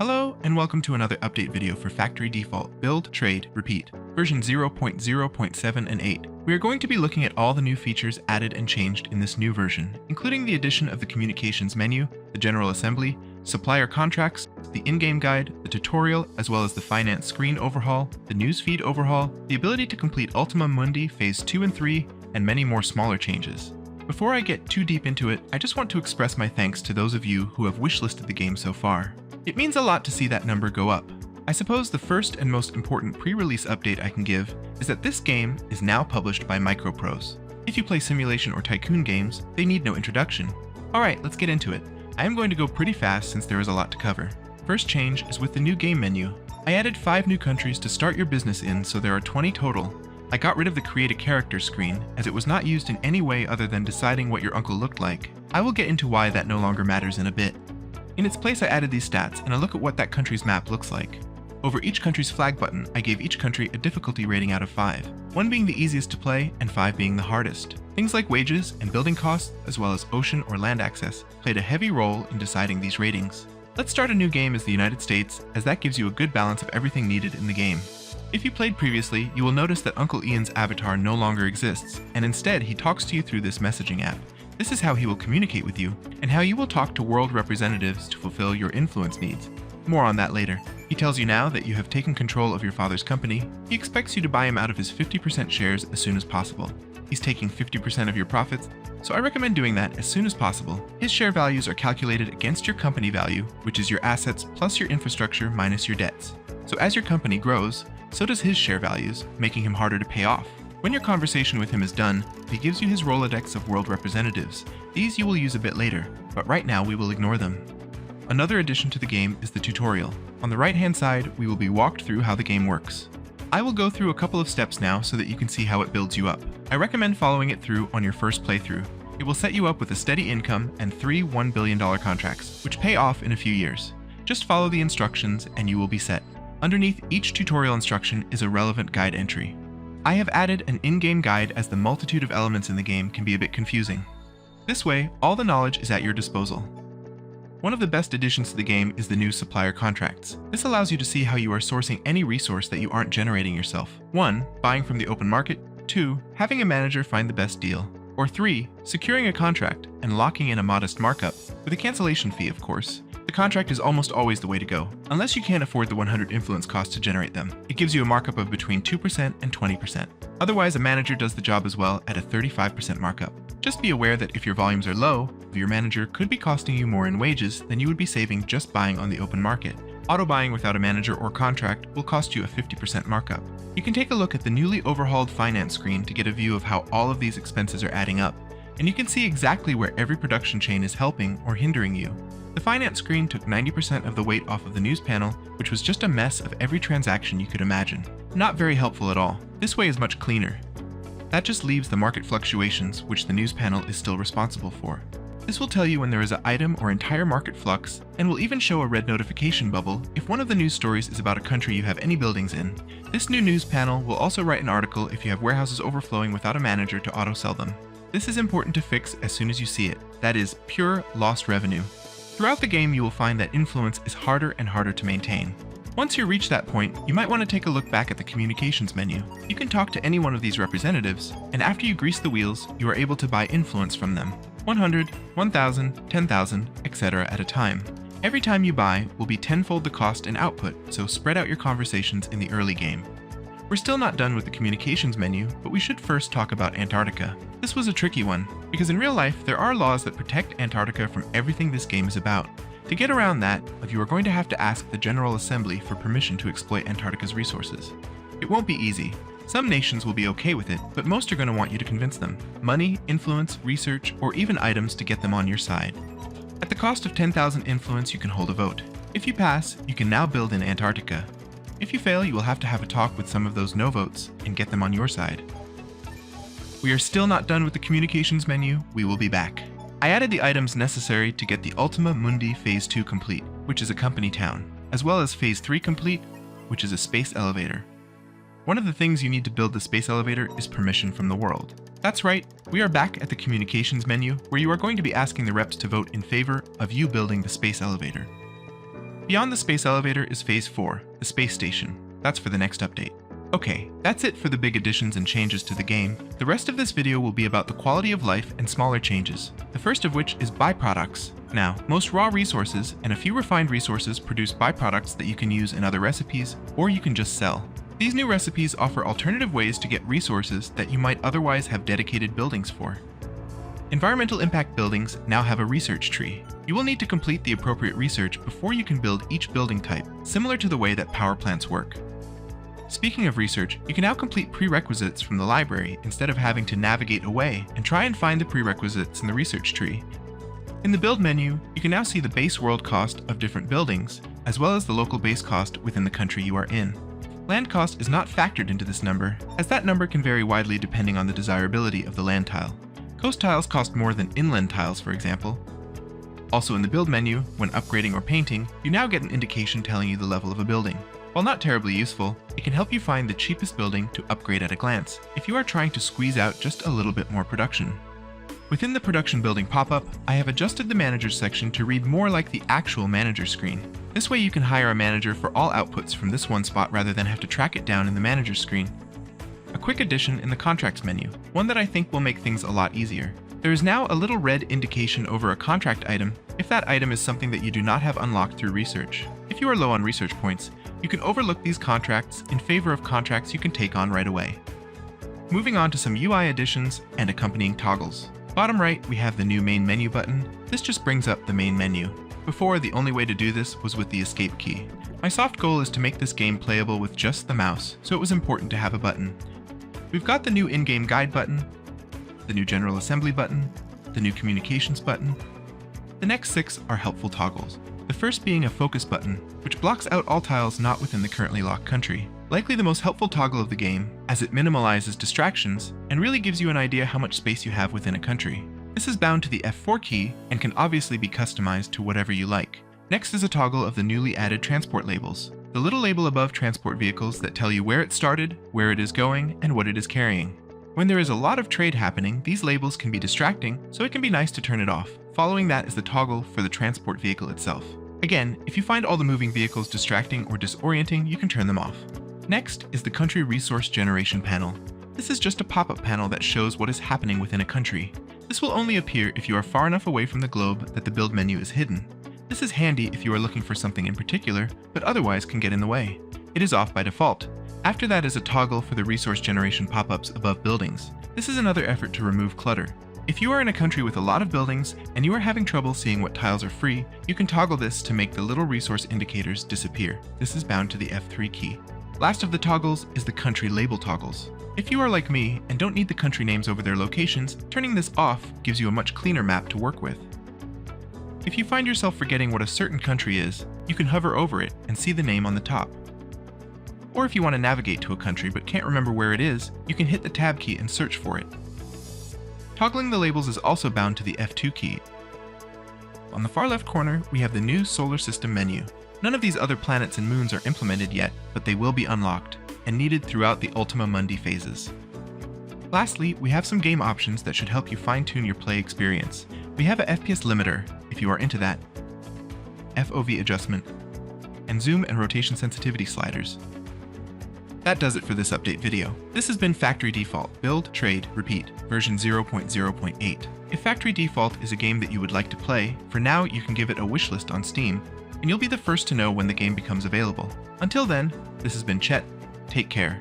Hello, and welcome to another update video for Factory Default Build, Trade, Repeat, version 0.0.7 and 8. We are going to be looking at all the new features added and changed in this new version, including the addition of the Communications menu, the General Assembly, Supplier Contracts, the in-game guide, the tutorial, as well as the Finance screen overhaul, the Newsfeed overhaul, the ability to complete Ultima Mundi Phase 2 and 3, and many more smaller changes. Before I get too deep into it, I just want to express my thanks to those of you who have wishlisted the game so far. It means a lot to see that number go up. I suppose the first and most important pre-release update I can give is that this game is now published by MicroProse. If you play simulation or tycoon games, they need no introduction. Alright, let's get into it. I am going to go pretty fast since there is a lot to cover. First change is with the new game menu. I added 5 new countries to start your business in, so there are 20 total. I got rid of the Create a Character screen, as it was not used in any way other than deciding what your uncle looked like. I will get into why that no longer matters in a bit. In its place, I added these stats and a look at what that country's map looks like. Over each country's flag button, I gave each country a difficulty rating out of 5, 1 being the easiest to play and 5 being the hardest. Things like wages and building costs, as well as ocean or land access, played a heavy role in deciding these ratings. Let's start a new game as the United States, as that gives you a good balance of everything needed in the game. If you played previously, you will notice that Uncle Ian's avatar no longer exists, and instead he talks to you through this messaging app. This is how he will communicate with you, and how you will talk to world representatives to fulfill your influence needs. More on that later. He tells you now that you have taken control of your father's company. He expects you to buy him out of his 50% shares as soon as possible. He's taking 50% of your profits, so I recommend doing that as soon as possible. His share values are calculated against your company value, which is your assets plus your infrastructure minus your debts. So as your company grows, so does his share values, making him harder to pay off. When your conversation with him is done, he gives you his Rolodex of world representatives. These you will use a bit later, but right now we will ignore them. Another addition to the game is the tutorial. On the right-hand side, we will be walked through how the game works. I will go through a couple of steps now so that you can see how it builds you up. I recommend following it through on your first playthrough. It will set you up with a steady income and 3 $1 billion contracts, which pay off in a few years. Just follow the instructions and you will be set. Underneath each tutorial instruction is a relevant guide entry. I have added an in-game guide as the multitude of elements in the game can be a bit confusing. This way, all the knowledge is at your disposal. One of the best additions to the game is the new Supplier Contracts. This allows you to see how you are sourcing any resource that you aren't generating yourself. 1. Buying from the open market. 2. Having a manager find the best deal. Or 3. Securing a contract and locking in a modest markup, with a cancellation fee of course. The contract is almost always the way to go, unless you can't afford the 100 influence cost to generate them. It gives you a markup of between 2% and 20%. Otherwise, a manager does the job as well at a 35% markup. Just be aware that if your volumes are low, your manager could be costing you more in wages than you would be saving just buying on the open market. Auto buying without a manager or contract will cost you a 50% markup. You can take a look at the newly overhauled finance screen to get a view of how all of these expenses are adding up, and you can see exactly where every production chain is helping or hindering you. The finance screen took 90% of the weight off of the news panel, which was just a mess of every transaction you could imagine. Not very helpful at all. This way is much cleaner. That just leaves the market fluctuations, which the news panel is still responsible for. This will tell you when there is an item or entire market flux, and will even show a red notification bubble if one of the news stories is about a country you have any buildings in. This new news panel will also write an article if you have warehouses overflowing without a manager to auto-sell them. This is important to fix as soon as you see it. That is pure lost revenue. Throughout the game, you will find that influence is harder and harder to maintain. Once you reach that point, you might want to take a look back at the Communications menu. You can talk to any one of these representatives, and after you grease the wheels, you are able to buy influence from them. 100, 1,000, 10,000, etc. at a time. Every time you buy will be tenfold the cost and output, so spread out your conversations in the early game. We're still not done with the Communications menu, but we should first talk about Antarctica. This was a tricky one, because in real life there are laws that protect Antarctica from everything this game is about. To get around that, you are going to have to ask the General Assembly for permission to exploit Antarctica's resources. It won't be easy. Some nations will be okay with it, but most are going to want you to convince them. Money, influence, research, or even items to get them on your side. At the cost of 10,000 influence, you can hold a vote. If you pass, you can now build in Antarctica. If you fail, you will have to have a talk with some of those no votes and get them on your side. We are still not done with the Communications menu. We will be back. I added the items necessary to get the Ultima Mundi Phase 2 complete, which is a company town, as well as Phase 3 complete, which is a space elevator. One of the things you need to build the space elevator is permission from the world. That's right, we are back at the Communications menu, where you are going to be asking the reps to vote in favor of you building the space elevator. Beyond the space elevator is Phase 4, the space station. That's for the next update. Okay, that's it for the big additions and changes to the game. The rest of this video will be about the quality of life and smaller changes, the first of which is byproducts. Now, most raw resources and a few refined resources produce byproducts that you can use in other recipes, or you can just sell. These new recipes offer alternative ways to get resources that you might otherwise have dedicated buildings for. Environmental impact buildings now have a research tree. You will need to complete the appropriate research before you can build each building type, similar to the way that power plants work. Speaking of research, you can now complete prerequisites from the library instead of having to navigate away and try and find the prerequisites in the research tree. In the build menu, you can now see the base world cost of different buildings, as well as the local base cost within the country you are in. Land cost is not factored into this number, as that number can vary widely depending on the desirability of the land tile. Coast tiles cost more than inland tiles, for example. Also in the build menu, when upgrading or painting, you now get an indication telling you the level of a building. While not terribly useful, it can help you find the cheapest building to upgrade at a glance, if you are trying to squeeze out just a little bit more production. Within the production building pop-up, I have adjusted the manager section to read more like the actual manager screen. This way you can hire a manager for all outputs from this one spot rather than have to track it down in the manager screen. A quick addition in the contracts menu, one that I think will make things a lot easier. There is now a little red indication over a contract item if that item is something that you do not have unlocked through research. If you are low on research points, you can overlook these contracts in favor of contracts you can take on right away. Moving on to some UI additions and accompanying toggles. Bottom right, we have the new main menu button. This just brings up the main menu. Before, the only way to do this was with the escape key. My soft goal is to make this game playable with just the mouse, so it was important to have a button. We've got the new in-game guide button, the new general assembly button, the new communications button. The next 6 are helpful toggles. The first being a focus button, which blocks out all tiles not within the currently locked country. Likely the most helpful toggle of the game, as it minimalizes distractions and really gives you an idea how much space you have within a country. This is bound to the F4 key and can obviously be customized to whatever you like. Next is a toggle of the newly added transport labels. The little label above transport vehicles that tell you where it started, where it is going, and what it is carrying. When there is a lot of trade happening, these labels can be distracting, so it can be nice to turn it off. Following that is the toggle for the transport vehicle itself. Again, if you find all the moving vehicles distracting or disorienting, you can turn them off. Next is the country resource generation panel. This is just a pop-up panel that shows what is happening within a country. This will only appear if you are far enough away from the globe that the build menu is hidden. This is handy if you are looking for something in particular, but otherwise can get in the way. It is off by default. After that is a toggle for the resource generation pop-ups above buildings. This is another effort to remove clutter. If you are in a country with a lot of buildings and you are having trouble seeing what tiles are free, you can toggle this to make the little resource indicators disappear. This is bound to the F3 key. Last of the toggles is the country label toggles. If you are like me and don't need the country names over their locations, turning this off gives you a much cleaner map to work with. If you find yourself forgetting what a certain country is, you can hover over it and see the name on the top. Or if you want to navigate to a country but can't remember where it is, you can hit the tab key and search for it. Toggling the labels is also bound to the F2 key. On the far left corner, we have the new solar system menu. None of these other planets and moons are implemented yet, but they will be unlocked, and needed throughout the Ultima Mundi phases. Lastly, we have some game options that should help you fine-tune your play experience. We have a FPS limiter, if you are into that, FOV adjustment, and zoom and rotation sensitivity sliders. That does it for this update video. This has been Factory Default, Build, Trade, Repeat, version 0.0.8. If Factory Default is a game that you would like to play, for now you can give it a wishlist on Steam, and you'll be the first to know when the game becomes available. Until then, this has been Chet. Take care.